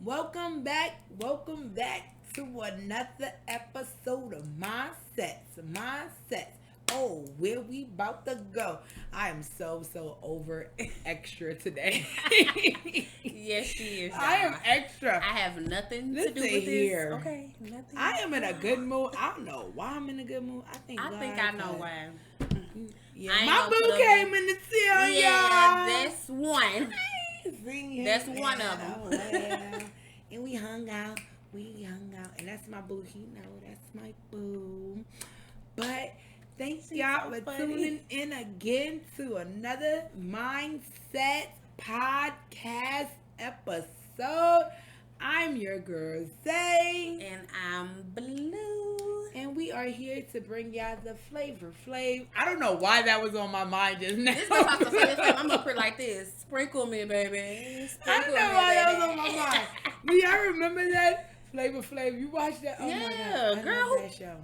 Welcome back. Welcome back to another episode of Mindsets. Mindsets. Oh, where we about to go? I am so over extra today. Yes, she is. I am extra. I have nothing to Listen do with here. this. Okay, nothing. I am in a good mood. I don't know why I'm in a good mood. I think I know why. Yeah, I ain't my gonna boo put up came with- in the tell Yeah, y'all. that's one. See, That's one of them. oh, well. And we hung out. And that's my boo. He know that's my boo. But thanks She's y'all so for funny. tuning in again to another Mindset podcast episode. I'm your girl Zay. And I'm blue. And we are here to bring y'all the flavor flav. I don't know why that was on my mind just now. This is about to say this. I'm up here like this. Sprinkle me, baby. I Sprinkle don't know me, why that was baby. on my mind. Do y'all remember that? Flavor Flav. You watched that? Oh my Yeah, God. I girl. love that show.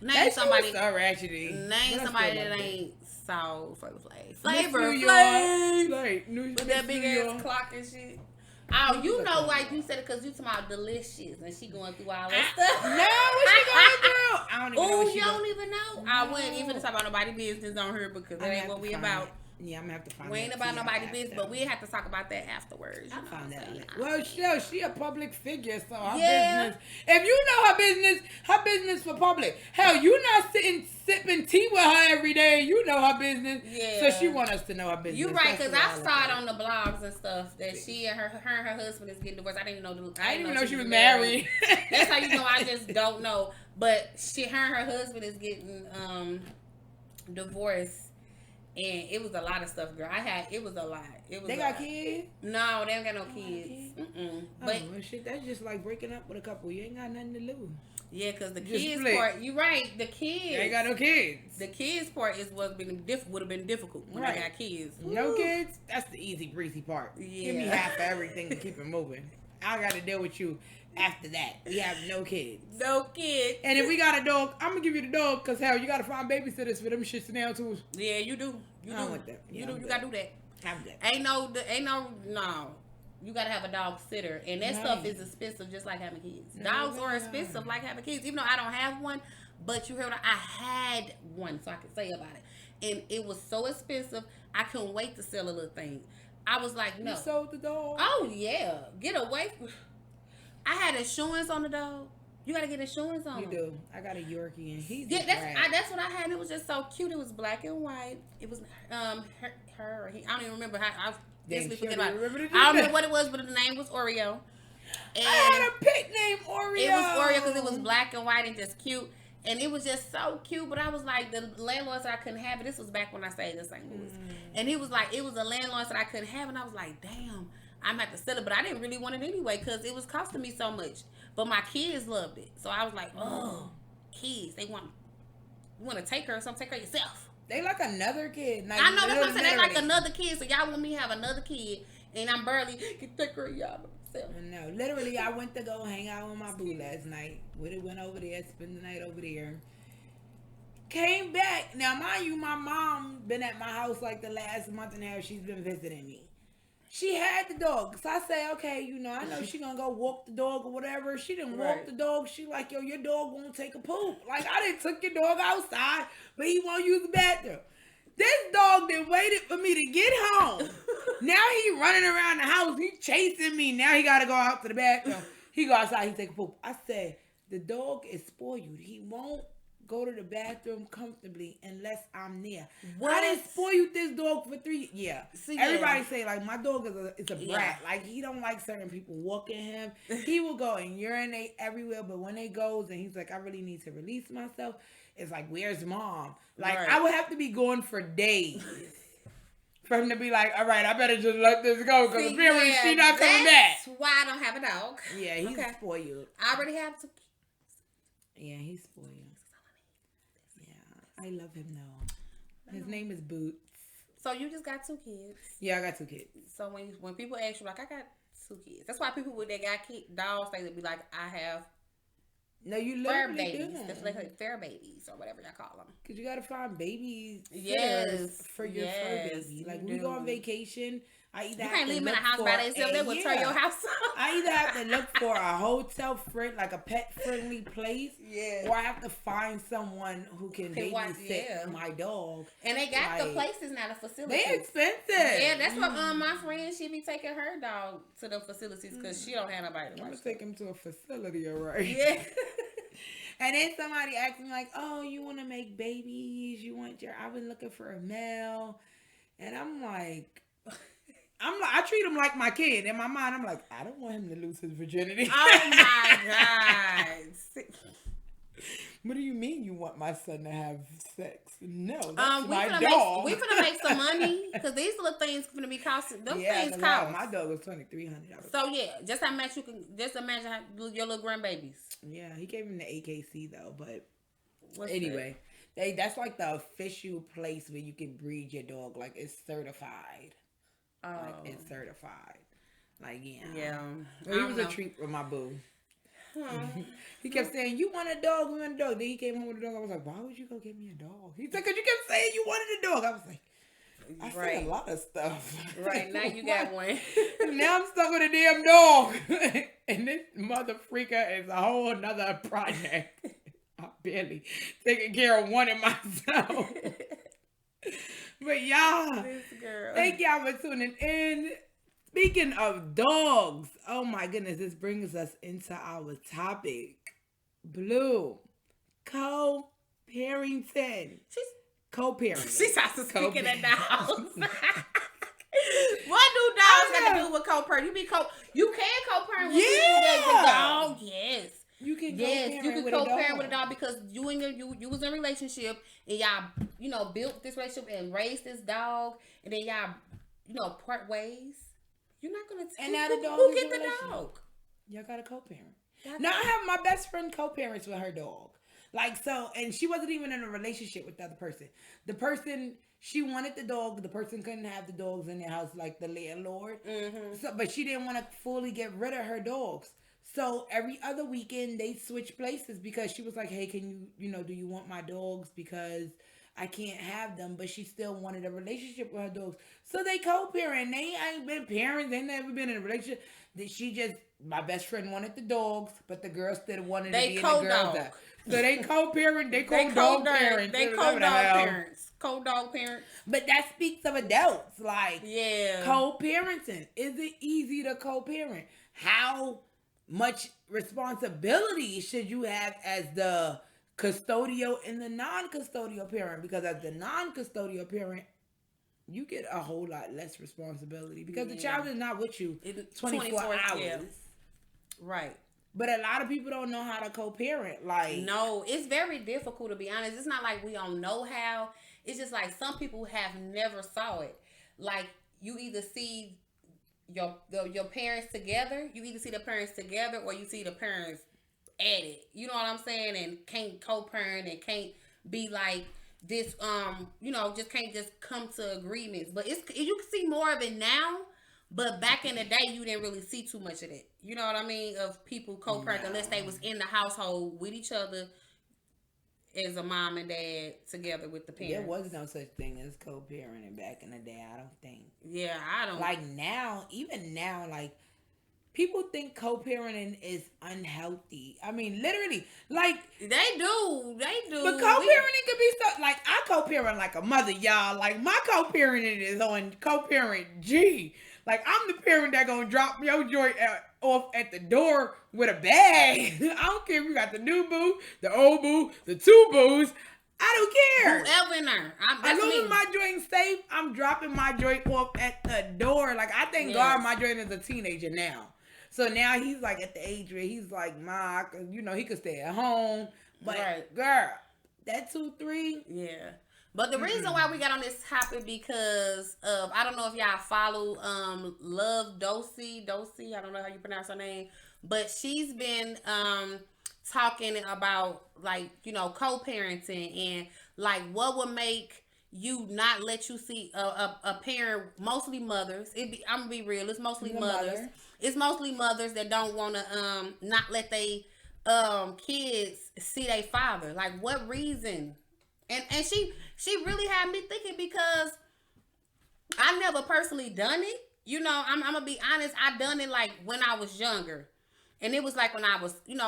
Name That somebody. shit was so ratchety. Name But I somebody still that loved it. ain't saw Flavor Flav. Miss Flavor New York. Flav. Like, With that big ass clock and shit. Oh, you know why you said it because you talking about delicious and she going through all that stuff. No, what she going through? I don't even know Oh, what she you going don't even know? I wouldn't even talk about nobody business on her because that ain't what we about. Yeah, I'm gonna have to find We ain't that about tea out nobody after. business, but we have to talk about that afterwards. I You know found what I'm that. saying? Well, sure, she a public figure, so her Yeah. business. If you know her business for public. Hell, you not sitting sipping tea with her every day. You know her business. Yeah. So she want us to know her business. You right, That's because what I look saw at. it on the blogs and stuff that she and her husband is getting divorced. I didn't even know. I didn't even know she was married. That's how you know. I just don't know. But her and her husband is getting divorced. And it was a lot of stuff, girl. It was a lot. It was. They a got lot. kids? No, they don't got no got kids. kids? Mm-mm. Oh, But well, shit, that's just like breaking up with a couple. You ain't got nothing to lose. yeah, because the Just kids split. part, you right. The kids, You ain't got no kids. the kids part is what would have been difficult when Right. I got kids. No Woo. kids? That's the easy, breezy part. Give me Yeah. half of everything to keep it moving. I got to deal with you after that. We have no kids. No kids. And if we got a dog, I'm going to give you the dog because, hell, you got to find babysitters for them shits now, too. Yeah, you do. You I do. want that. Yeah, You do. I'm You good. gotta do that. I'm good. No. You gotta have a dog sitter, and that stuff Right. is expensive, just like having kids. No, Dogs they are are. expensive, like having kids. Even though I don't have one, but you heard I had one, so I can say about it. And it was so expensive, I couldn't wait to sell a little thing. I was like, no. You sold the dog? Oh yeah, get away. I had insurance on the dog. You gotta get insurance on You him. do. I got a Yorkie, and he's Yeah, a brat. that's what I had. And it was just so cute. It was black and white. It was her or he. I don't even remember how. I Damn, basically she forget don't about it. even remember the I don't name. remember what it was, but the name was Oreo. And I had a pet named Oreo. it was Oreo because it was black and white and just cute. And it was just so cute. But I was like, the landlord said I couldn't have it. This was back when I stayed in St. Louis. And he was like, it was a landlord said I couldn't have it. And I was like, damn, I'm going to have to sell it. But I didn't really want it anyway because it was costing me so much. But my kids loved it. So I was like, oh, kids, you want to take her or something, take her yourself. They like another kid. Like, I know, that's what I'm saying. They like literally. another kid. So y'all want me to have another kid. And I'm barely can take her y'all myself. No, literally, I went to go hang out with my boo last night. We went over there, spend the night over there. Came back. Now, mind you, my mom been at my house like the last month and a half. She's been visiting me. She had the dog. So I say, okay, I know she gonna go walk the dog or whatever. She didn't walk Right. the dog. She like, yo, your dog won't take a poop. Like, I didn't took your dog outside, but he won't use the bathroom. This dog then waited for me to get home. Now he running around the house. He chasing me. Now he got to go out to the bathroom. He go outside. He take a poop. I said, the dog is spoiled. He won't go to the bathroom comfortably unless I'm there. What? I didn't spoil this dog for 3 years. See, Everybody yeah. say, like, my dog is a brat. Yeah. Like, he don't like certain people walking him. He will go and urinate everywhere, but when it goes and he's like, I really need to release myself, it's like, where's mom? Like, Right. I would have to be going for days for him to be like, all right, I better just let this go because See, apparently yeah, she's not coming back. That's why I don't have a dog. Yeah, he's Okay. spoiled. I already have two. Yeah, he's spoiled. Yeah, I love him though. His name is Boots. So you just got two kids. Yeah, I got 2 kids. So when people ask you like, I got 2 kids. That's why people with that got dogs, they would be like, I have No, you fur literally babies. do. That's like fur babies or whatever y'all call them. Because you got to find babies Yes, for your fur yes, baby. you Like, when we go on do. vacation, I either You have can't to leave them in look a house for by themselves. They will tear your house up. I either have to look for a hotel friend, like a pet friendly place, or I have to find someone who can babysit my dog. And they got the places now, the facilities. They expensive. Yeah, that's what my friend, she be taking her dog to the facilities because she don't have nobody to watch. I'm gonna take him to a facility, alright. Yeah. And then somebody asked me like, "Oh, you want to make babies? I've been looking for a male," and I'm like, I treat him like my kid. In my mind, I'm like, I don't want him to lose his virginity. Oh my God. What do you mean you want my son to have sex? No, that's my dog. We finna make some money because these little things finna be costing. Those things cost. My dog was $2,300. So yeah, just imagine your little grandbabies. Yeah, he gave him the AKC though, but anyway, that's like the official place where you can breed your dog. Like it's certified. Like it's certified. Like yeah. Well, he was a treat for my boo. He kept saying, "You want a dog? We want a dog." Then he came home with a dog. I was like, "Why would you go get me a dog?" He said, "Cause you kept saying you wanted a dog." I was like, "I said a lot of stuff." Right now you got one. Now I'm stuck with a damn dog, and this mother freaker is a whole nother project. I'm barely taking care of one of myself. But y'all, thank y'all for tuning in. Speaking of dogs, oh my goodness, this brings us into our topic. Blue, co-parenting. She's co-parenting. She's also speaking of dogs. What do dogs got to do with co-parenting? You can co-parent with a dog. Yes. You can co-parent with a dog because you was in a relationship and y'all, built this relationship and raised this dog and then y'all, part ways. You're not gonna. And now the dog. Who get the dog? Y'all got a co-parent. Now I have my best friend co-parents with her dog. And she wasn't even in a relationship with the other person. The person she wanted the dog. The person couldn't have the dogs in their house, like the landlord. Mm-hmm. So, but she didn't want to fully get rid of her dogs. So every other weekend they switched places because she was like, "Hey, can you, do you want my dogs? Because I can't have them," but she still wanted a relationship with her dogs. So they co-parent. They ain't been parents. They never been in a relationship. My best friend wanted the dogs, but the girl still wanted to be in the girls' house. So they co-parent. They co-dog parents. They co-dog parents. Co-dog parents. But that speaks of adults. Co-parenting. Is it easy to co-parent? How much responsibility should you have as the custodial and the non-custodial parent? Because as the non-custodial parent, you get a whole lot less responsibility because the child is not with you 24 hours. Yeah. Right. But a lot of people don't know how to co-parent. No, it's very difficult, to be honest. It's not like we don't know how. It's just like some people have never saw it. Like you either see your parents together, you either see the parents together or you see the parents at it. You know what I'm saying? And can't co-parent and can't be like this, just can't just come to agreements. But you can see more of it now, but back in the day, you didn't really see too much of it. You know what I mean? Of people co-parent unless they was in the household with each other as a mom and dad together with the parents. There was no such thing as co-parenting back in the day, I don't think. Yeah, I don't. Even now, people think co-parenting is unhealthy. I mean, literally, they do. But co-parenting could be stuff I co-parent like a mother, y'all. My co-parenting is on co-parent G. I'm the parent that gonna drop your joint off at the door with a bag. I don't care if you got the new boo, the old boo, the two boos. I don't care. Whoever in there. As long as my joint's safe, I'm dropping my joint off at the door. I thank God my joint is a teenager now. So now he's at the age where he's Ma, he could stay at home. But girl, that 2-3. Yeah. But the reason why we got on this topic because of, I don't know if y'all follow Love Dosey. I don't know how you pronounce her name. But she's been talking about co-parenting and what would make you not let you see a parent, mostly mothers. I'm gonna be real, it's mostly mothers. It's mostly mothers that don't want to not let they kids see their father. What reason? And she really had me thinking because I never personally done it. you know, I'm gonna be honest. I done it like when I was younger, and it was like when I was, 18.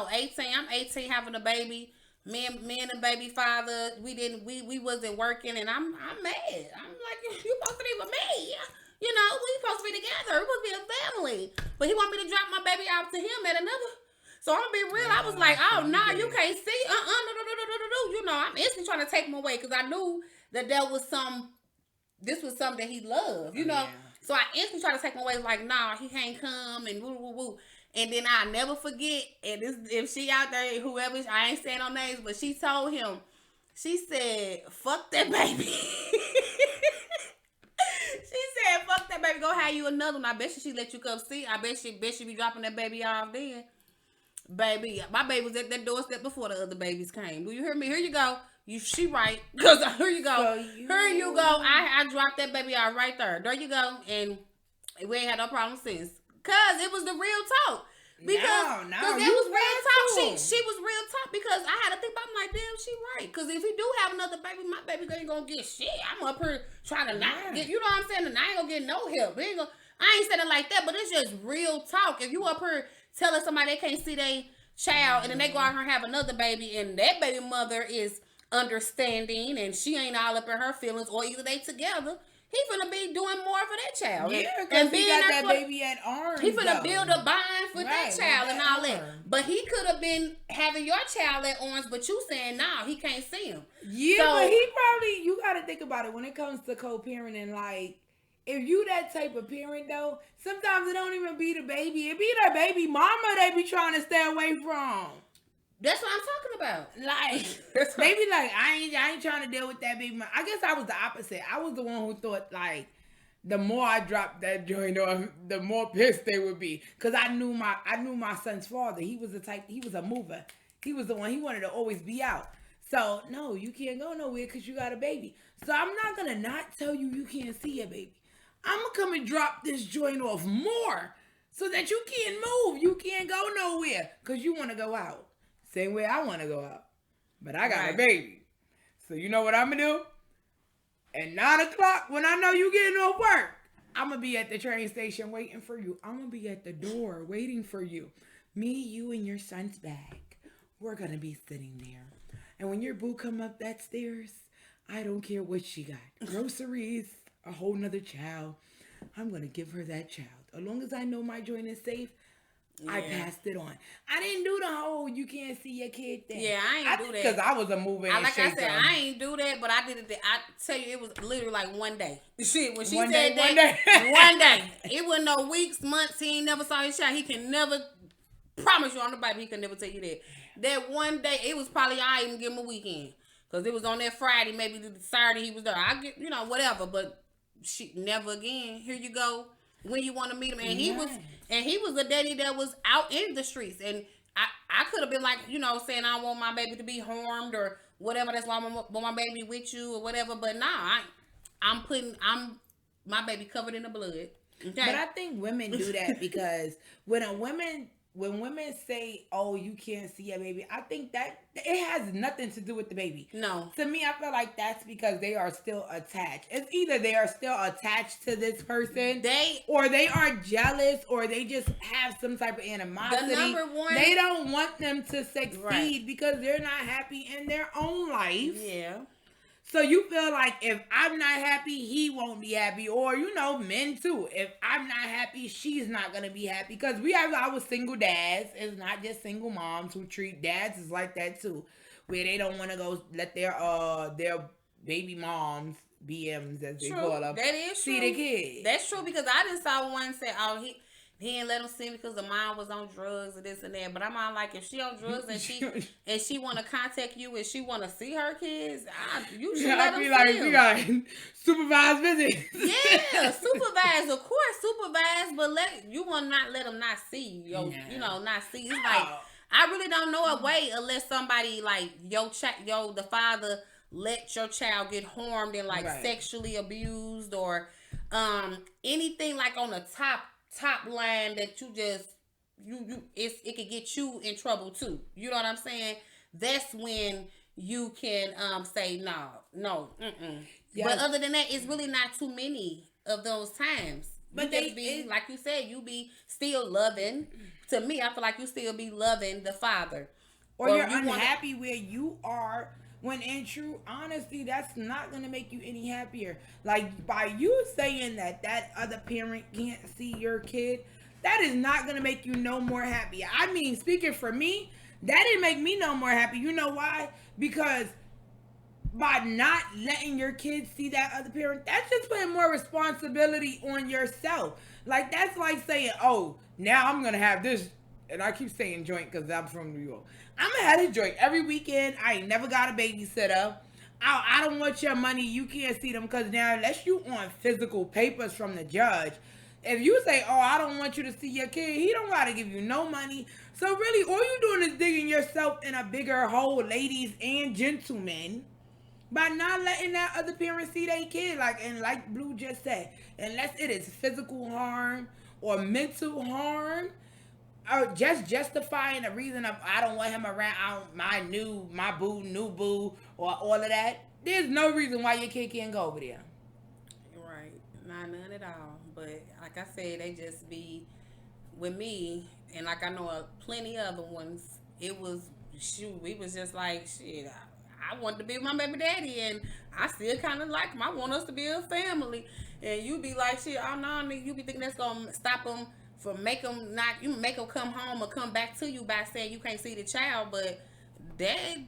I'm 18 having a baby. Me and the baby father, we wasn't working, and I'm mad. I'm like, you supposed to be with me. You know, we supposed to be together. We're supposed to be a family. But he want me to drop my baby off to him at another. So I'm gonna be real. I was like, oh no, you can't see. No. You know, I'm instantly trying to take him away because I knew that this was something that he loved. You know. Yeah. So I instantly tried to take him away. Like, nah, he can't come and woo woo woo. And then I'll never forget, and this, if she out there, whoever, I ain't saying no names, but she told him, she said, fuck that baby. She said, fuck that baby, go have you another one. I bet she let you come see. I bet she be dropping that baby off then. Baby, my baby was at that doorstep before the other babies came. Do you hear me? Here you go. She right. Because here you go. So here you go. I dropped that baby off right there. There you go. And we ain't had no problem since. Cause it was the real talk. Because it was real talk. She was real talk because I had to think about it. I'm like, damn, she right. Because if he do have another baby, my baby ain't gonna get shit. I'm up here trying to not get, you know what I'm saying? And I ain't gonna get no help. I ain't saying it like that, but it's just real talk. If you up here telling somebody they can't see their child and then they go out here and have another baby and that baby mother is understanding and she ain't all up in her feelings, or either they together, he finna be doing more for that child. Yeah, because he got that baby at arms. He finna build a bond for that child and all that. But he could have been having your child at arms, but you saying, nah, he can't see him. Yeah, so, but he probably, you got to think about it when it comes to co-parenting, like, if you that type of parent, though, sometimes it don't even be the baby. It be that baby mama they be trying to stay away from. That's what I'm talking about. Like, they be like, I ain't trying to deal with that baby mama. I guess I was the opposite. I was the one who thought, like, the more I dropped that joint off, the more pissed they would be. Because I knew my son's father. He was a mover. He was the one, he wanted to always be out. So, no, you can't go nowhere because you got a baby. So, I'm not going to not tell you can't see your baby. I'm going to come and drop this joint off more so that you can't move. You can't go nowhere because you want to go out. Same way I want to go out. But I got a baby. So you know what I'm going to do? At 9 o'clock, when I know you getting off work, I'm going to be at the train station waiting for you. I'm going to be at the door waiting for you. Me, you, and your son's bag. We're going to be sitting there. And when your boo come up that stairs, I don't care what she got. Groceries, a whole nother child. I'm going to give her that child. As long as I know my joint is safe, I passed it on. I didn't do the whole you can't see your kid thing. Yeah, I ain't do that. Because I was a mover and like shaker. I said, I ain't do that, but I did it. I tell you, it was literally like one day. Shit, when she one said day, that, one day. It wasn't no weeks, months. He ain't never saw his child. He can never promise you on the Bible. He can never tell you that. That one day, it was probably I even give him a weekend. Because it was on that Friday, maybe the Saturday he was there. I get, whatever. But she never again. Here you go. When you want to meet him. And he was a daddy that was out in the streets. And I could have been like, saying I don't want my baby to be harmed or whatever. That's why I want my baby with you or whatever. But nah, I'm my baby covered in the blood. Okay? But I think women do that because when women say, oh, you can't see your baby, I think that it has nothing to do with the baby. No. To me, I feel like that's because they are still attached. It's either they are still attached to this person, or they are jealous, or they just have some type of animosity. The number one, they don't want them to succeed because they're not happy in their own life. Yeah. So you feel like if I'm not happy, he won't be happy. Or, men too. If I'm not happy, she's not going to be happy. Because we have our single dads. It's not just single moms who treat dads as like that too. Where they don't want to go let their baby moms, BMs as they call them, that is see true. the kid. That's true because I just saw one say, oh, he didn't let him see me because the mom was on drugs and this and that. But I'm all like, if she on drugs and she want to contact you and she want to see her kids, you should let them see them. You got supervised visits. Yeah, supervised, of course, supervised, but you want to not let them not see you. Not see. It's like I really don't know a way unless somebody like the father let your child get harmed and like sexually abused or anything like on the top line that you just it could get you in trouble too. You know what I'm saying? That's when you can say no. Yes. But other than that, it's really not too many of those times. But like you said, you be still loving. To me, I feel like you still be loving the father. Or you're unhappy where you are, when in true honesty, that's not going to make you any happier. Like, by you saying that other parent can't see your kid, that is not going to make you no more happy. I mean, speaking for me, that didn't make me no more happy. You know why? Because by not letting your kids see that other parent, that's just putting more responsibility on yourself. Like, that's like saying, oh, now I'm going to have this, and I keep saying joint because I'm from New York. I'm going to have this joint every weekend. I ain't never got a babysitter. I don't want your money. You can't see them because now, unless you on physical papers from the judge, if you say, oh, I don't want you to see your kid, he don't got to give you no money. So really, all you doing is digging yourself in a bigger hole, ladies and gentlemen, by not letting that other parent see their kid. Like Blue just said, unless it is physical harm or mental harm, or just justifying the reason of I don't want him around my new boo, or all of that. There's no reason why your kid can't go over there. Right. Not none at all. But like I said, they just be with me, and like I know plenty other ones. It was we was just like shit. I wanted to be with my baby daddy, and I still kind of like him. I want us to be a family, and you be like shit. Oh no, you be thinking that's gonna stop them. For make them come home or come back to you by saying you can't see the child, but that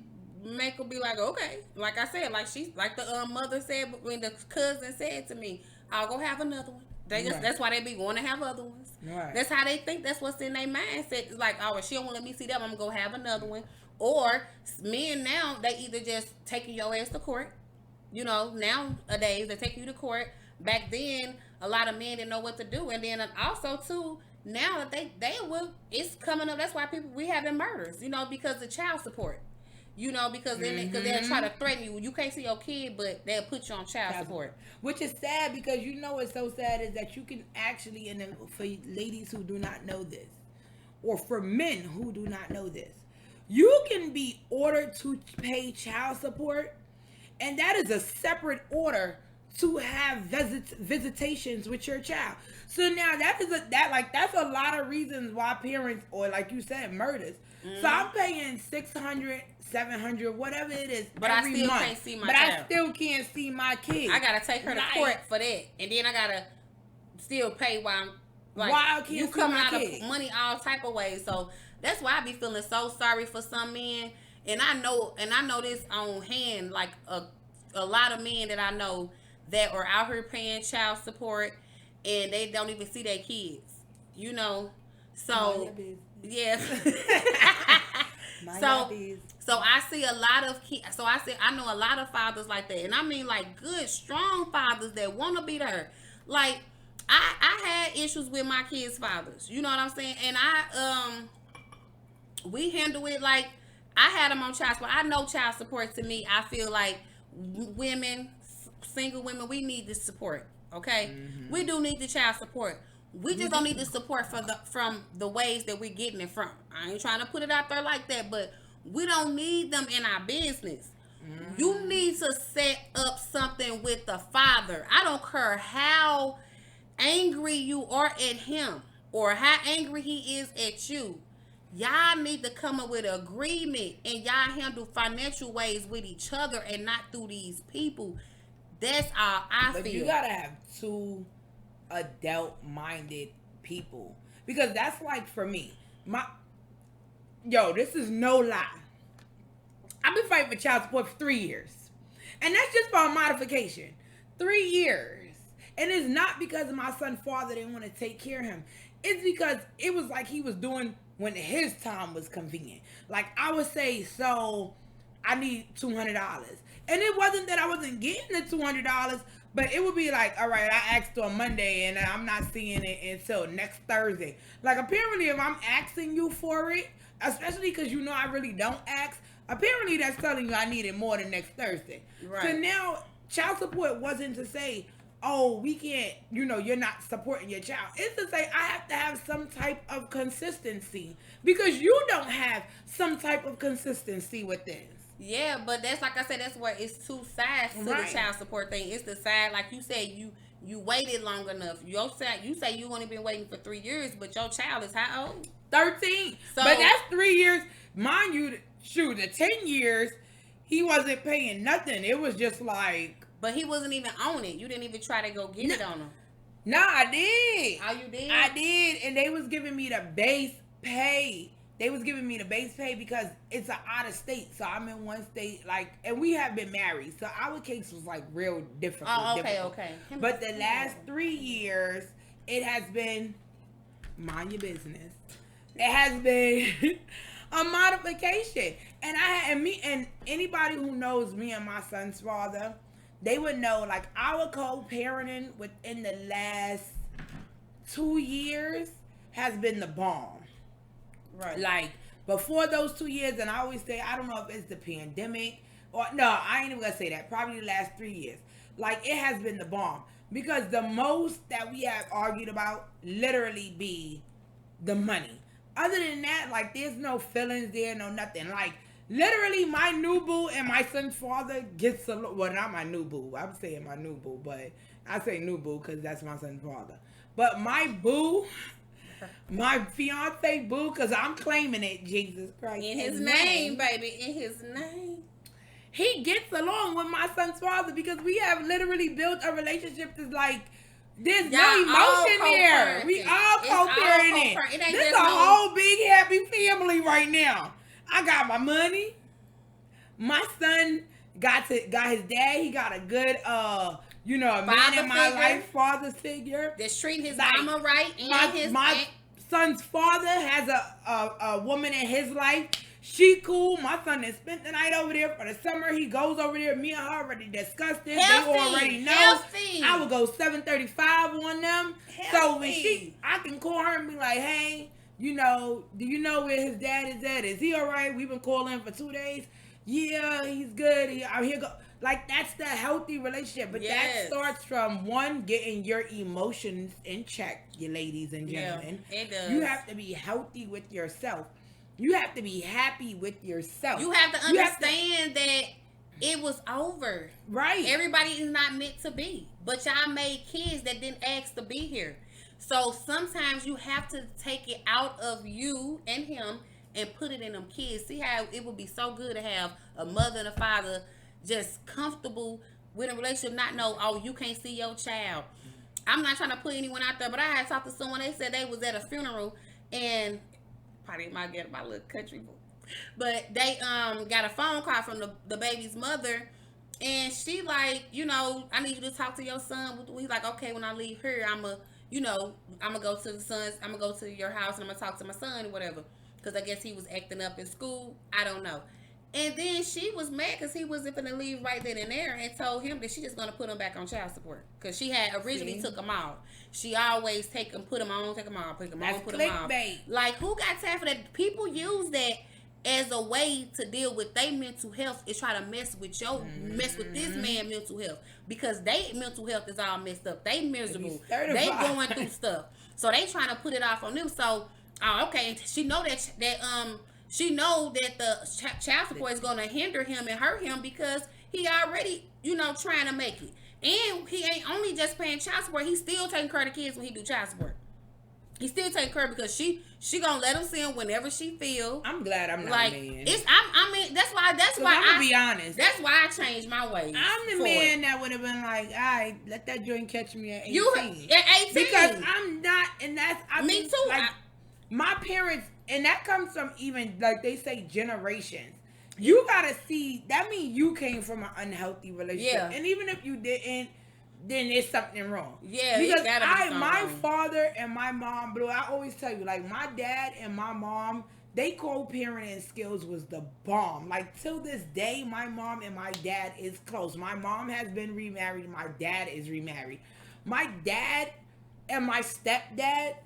make them be like, okay, like I said, like the mother said when the cousin said to me, I'll go have another one. That's why they be going to have other ones. Right. That's how they think. That's what's in their mindset. It's like, oh, she don't want to let me see them. I'm gonna go have another one. Or men now, they either just taking your ass to court. You know, nowadays they take you to court. Back then, a lot of men didn't know what to do, and then also too, now that they will, it's coming up. That's why we having murders, you know, because of child support, you know, because then they'll try to threaten you. You can't see your kid, but they'll put you on child support, which is sad because you know what's so sad is that you can actually, and for ladies who do not know this, or for men who do not know this, you can be ordered to pay child support, and that is a separate order to have visitations with your child. So now that's a lot of reasons why parents, or like you said, murders. So I'm paying $600, $700, whatever it is, but every I still month. can't see my but child. I still can't see my kid. I gotta take her to court for that, and then I gotta still pay while I'm you coming out of money all type of ways. So that's why I be feeling so sorry for some men, and I know this on hand, like a lot of men that I know that are out here paying child support and they don't even see their kids, you know. So yeah. So I see a lot of kids. So I know a lot of fathers like that, and I mean like good, strong fathers that want to be there. Like I had issues with my kids' fathers, you know what I'm saying, and we handle it like I had them on child support. I know child support to me. I feel like women. Single women, we need the support. Okay, we do need the child support. We just don't need the support from the ways that we're getting it from. I ain't trying to put it out there like that, but we don't need them in our business. You need to set up something with the father. I don't care how angry you are at him or how angry he is at you. Y'all need to come up with an agreement, and y'all handle financial ways with each other and not through these people. That's all I feel. But you gotta have two adult-minded people, because that's like for me. This is no lie. I've been fighting for child support for 3 years, and that's just for a modification. 3 years, and it's not because of my son's father didn't want to take care of him. It's because it was like he was doing when his time was convenient. Like I would say, so I need $200. And it wasn't that I wasn't getting the $200, but it would be like, all right, I asked on Monday and I'm not seeing it until next Thursday. Like apparently if I'm asking you for it, especially because you know I really don't ask, apparently that's telling you I need it more than next Thursday. Right. So now child support wasn't to say, oh, we can't, you're not supporting your child. It's to say I have to have some type of consistency because you don't have some type of consistency with this. Yeah, but that's like I said, that's where it's two sides to the child support thing. It's the side, like you said, You waited long enough. You say you only been waiting for 3 years, but your child is how old? 13. So, but that's 3 years. Mind you, shoot, the 10 years, he wasn't paying nothing. It was just like. But he wasn't even on it. You didn't even try to go get it on him. No, I did. Oh, you did? I did. And they was giving me the base pay. Because it's an out of state. So I'm in one state, like, and we have been married. So our case was like real different. Oh, okay. But the last 3 years, it has been, mind your business. It has been a modification. And anybody who knows me and my son's father, they would know, like, our co-parenting within the last 2 years has been the bomb. Right. Like, before those 2 years, and I always say, I don't know if it's the pandemic, or, no, I ain't even gonna say that. Probably the last 3 years. Like, it has been the bomb. Because the most that we have argued about literally be the money. Other than that, like, there's no feelings there, no nothing. Like, literally, my new boo and my son's father gets along. Well, not my new boo. I'm saying my new boo, but I say new boo because that's my son's father. But my boo, my fiance boo, because I'm claiming it, Jesus Christ. In his name, baby. In his name. He gets along with my son's father because we have literally built a relationship that's like, there's no emotion there. We all co-parenting. This is a whole big happy family right now. I got my money. My son got his dad. He got a good, a man in my life, father figure. That's treating his mama right. And my son's father has a woman in his life. She cool. My son has spent the night over there for the summer. He goes over there. Me and her already discussed this. They already know. I would go 735 on them. So when I can call her and be like, hey, do you know where his dad is at? Is he all right? We've been calling for 2 days. Yeah, he's good. Here go. Like, that's the healthy relationship. But that starts from, one, getting your emotions in check, you ladies and gentlemen. Yeah, it does. You have to be healthy with yourself. You have to be happy with yourself. You have to understand that it was over. Right. Everybody is not meant to be. But y'all made kids that didn't ask to be here. So sometimes you have to take it out of you and him and put it in them kids. See how it would be so good to have a mother and a father just comfortable with a relationship, not know, oh, you can't see your child. I'm not trying to put anyone out there, but I had talked to someone, they said they was at a funeral, and probably might get my little country boy, but they got a phone call from the baby's mother, and she like, I need you to talk to your son. He's like, okay, when I leave here, I'm gonna go to the son's, I'm gonna go to your house and I'm gonna talk to my son or whatever, because I guess he was acting up in school. I don't know. And then she was mad because he wasn't going to leave right then and there, and told him that she just going to put him back on child support. Because she had originally took him off. She always put him on, take him off, put him on, put him off. Like, who got time for that? People use that as a way to deal with their mental health, is try to mess with this man's mental health. Because they mental health is all messed up. They miserable. They going through stuff. So they trying to put it off on them. So, okay. And she know that she know that the child support is going to hinder him and hurt him because he already, trying to make it. And he ain't only just paying child support. He's still taking care of the kids when he do child support. He's still taking care because she going to let him see him whenever she feel. I'm glad I'm not like, a man. That's why I'm going to be honest. That's why I changed my ways. I'm the man that would have been like, all right, let that joint catch me at 18. You at 18. Because I'm not, and that's, me too. Like, my parents, and that comes from even, like they say, generations. You gotta see, that means you came from an unhealthy relationship. Yeah. And even if you didn't, then there's something wrong. Yeah, because my father and my mom, bro, I always tell you, like, my dad and my mom, they co-parenting skills was the bomb. Like, till this day, my mom and my dad is close. My mom has been remarried. My dad is remarried. My dad and my stepdad,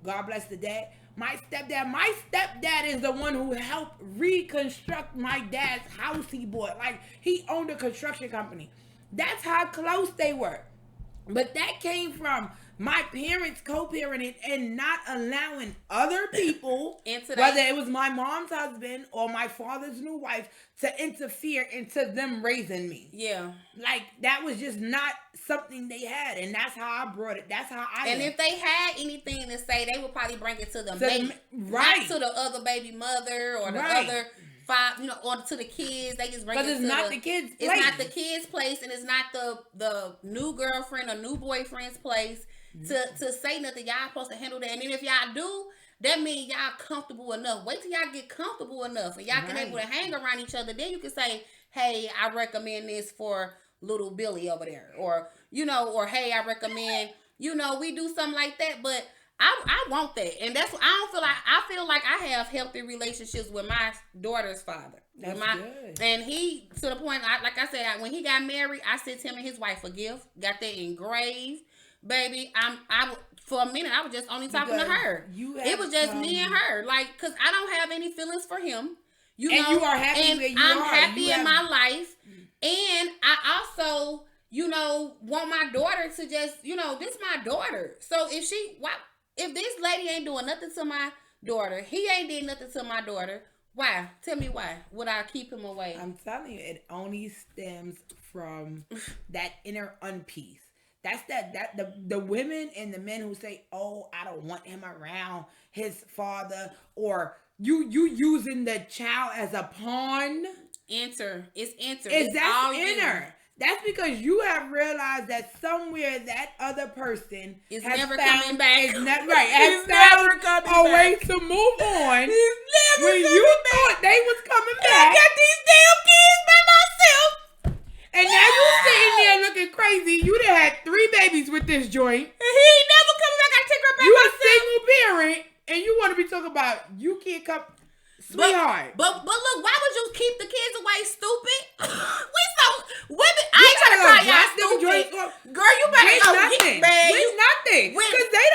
God bless the dad. My stepdad is the one who helped reconstruct my dad's house he bought. Like, he owned a construction company. That's how close they were. But that came from my parents co-parented and not allowing other people, into that, whether it was my mom's husband or my father's new wife, to interfere into them raising me. Yeah. Like, that was just not something they had, and that's how I brought it. That's how I And am. if they had anything to say, they would probably bring it to the baby, right, not to the other baby mother or the right. other five, or to the kids. They just bring it to it's not the kids' It's place. not the kids' place, and it's not the new girlfriend or new boyfriend's place to say nothing. Y'all supposed to handle that. And then if y'all do, that means y'all comfortable enough. Wait till y'all get comfortable enough and y'all can able to hang around each other. Then you can say, hey, I recommend this for little Billy over there. Or, or hey, I recommend, we do something like that. But I want that. And that's what I feel like I have healthy relationships with my daughter's father. That's good. And he, to the point, like I said, when he got married, I sent him and his wife a gift. Got that engraved. Baby, for a minute, I was just only talking to her. It was just me and her. Like, because I don't have any feelings for him. You are happy where you are. I'm happy in my life. And I also, want my daughter to just, this my daughter. So if this lady ain't doing nothing to my daughter, he ain't did nothing to my daughter, why? Tell me why would I keep him away? I'm telling you, it only stems from that inner unpeace. That's the women and the men who say, oh, I don't want him around his father, or you using the child as a pawn. It's enter. Is that inner? That's because you have realized that somewhere that other person is has never found, coming back. Has found a way to move on. He's never when you thought they was coming back. I got these damn kids by myself. And now you sitting there looking crazy. You done had 3 babies with this joint. And he ain't never coming back. I take her back. You a single parent, and you want to be talking about you can't come, sweetheart. But look, why would you keep the kids away, stupid? Women. I ain't trying to call y'all stupid. Girl, you better go get bad. It's nothing. Because they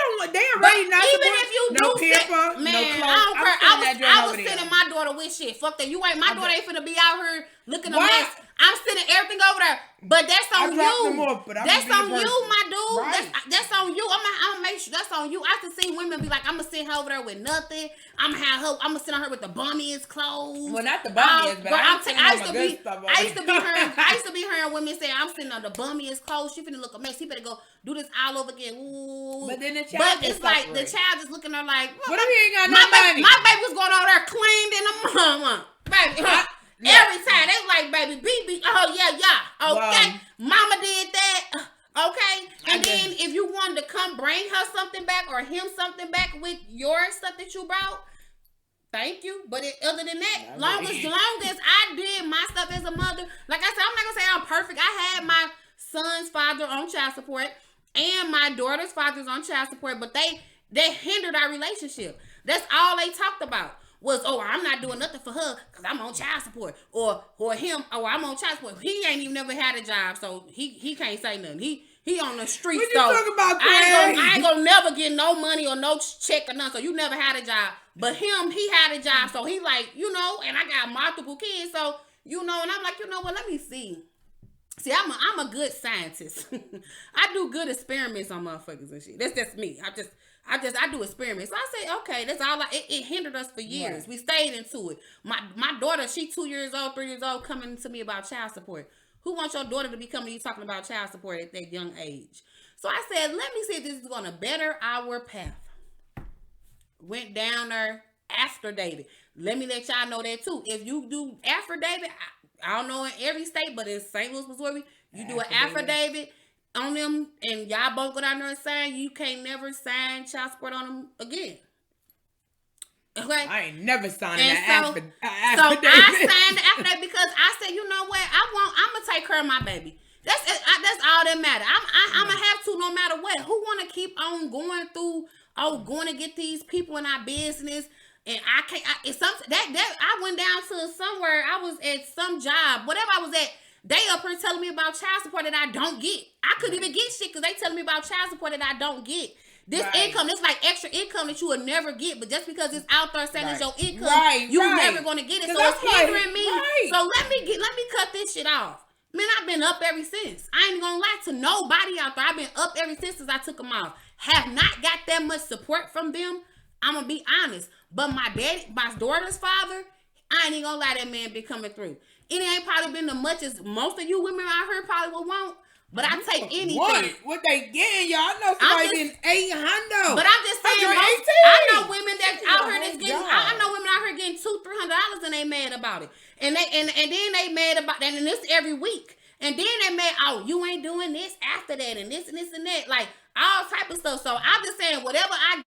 already not. Even if you no do camper, man, no clothes. I don't care. I was sending my daughter with shit. Fuck that. My daughter ain't finna be out here looking a mess. I'm sending everything over there. But that's on you. That's on you, my dude. Right. That's on you. I'm gonna make sure that's on you. I can see women be like, I'm gonna send her over there with nothing. I'm gonna send her with the bummiest clothes. Well, not the bummiest, but I used to be hearing women say, I'm sending her the bummiest clothes. She finna look a mess. He better go do this all over again. Ooh. But then the child it's like the child is looking at her like, what if he ain't got no money? My baby was going over there cleaned in a mama. Baby, every time they was like, baby, BB, oh yeah, okay, mama did that, okay, and then if you wanted to come bring her something back or him something back with your stuff that you brought, thank you. But other than that, long as I did my stuff as a mother, like I said, I'm not gonna say I'm perfect. I had my son's father on child support and my daughter's father's on child support, but they hindered our relationship. That's all they talked about. Was, I'm not doing nothing for her because I'm on child support, or him, I'm on child support. He ain't even never had a job, so he can't say nothing. He on the street. What you talking about, I ain't gonna never get no money or no check or nothing. So you never had a job, but he had a job, so he like, and I got multiple kids, so and I'm like, what? Let me see. See, I'm a good scientist. I do good experiments on motherfuckers and shit. That's just me. I do experiments. So I say, okay, that's all. It hindered us for years. Right. We stayed into it. My daughter, she 2 years old, 3 years old, coming to me about child support. Who wants your daughter to be coming to you talking about child support at that young age? So I said, let me see if this is going to better our path. Went down there, affidavit. Let me let y'all know that too. If you do affidavit, I don't know in every state, but in St. Louis, Missouri, you do an affidavit on them, and y'all both go down there and sign. You can't never sign child support on them again. Okay, I ain't never signed affidavit. So I signed the affidavit because I said, you know what? I'm gonna take care of my baby. That's all that matters. I'm gonna have to, no matter what. Who want to keep on going through? Going to get these people in our business. And I can't. It's something that I went down to somewhere. I was at some job, whatever I was at. They up here telling me about child support that I don't get. I couldn't even get shit because they telling me about child support that I don't get. This income, it's like extra income that you will never get, but just because it's out there saying it's your income, you're never gonna get it. So it's hindering me. So let me cut this shit off. Man, I've been up ever since. I ain't gonna lie to nobody out there. I've been up ever since I took them off. have not got that much support from them. I'm gonna be honest. But my daughter's father, I ain't even gonna lie, that man been coming through. It ain't probably been the much as most of you women out here probably would want. But I take anything. What they getting, y'all? I know somebody getting 800. But I'm just saying, I know women that out here that's getting. I know women out here getting $200-$300 and they mad about it. And then they mad about that, and this every week. And then they mad, oh, you ain't doing this after that, and this and this and that, like all type of stuff. So I'm just saying, whatever I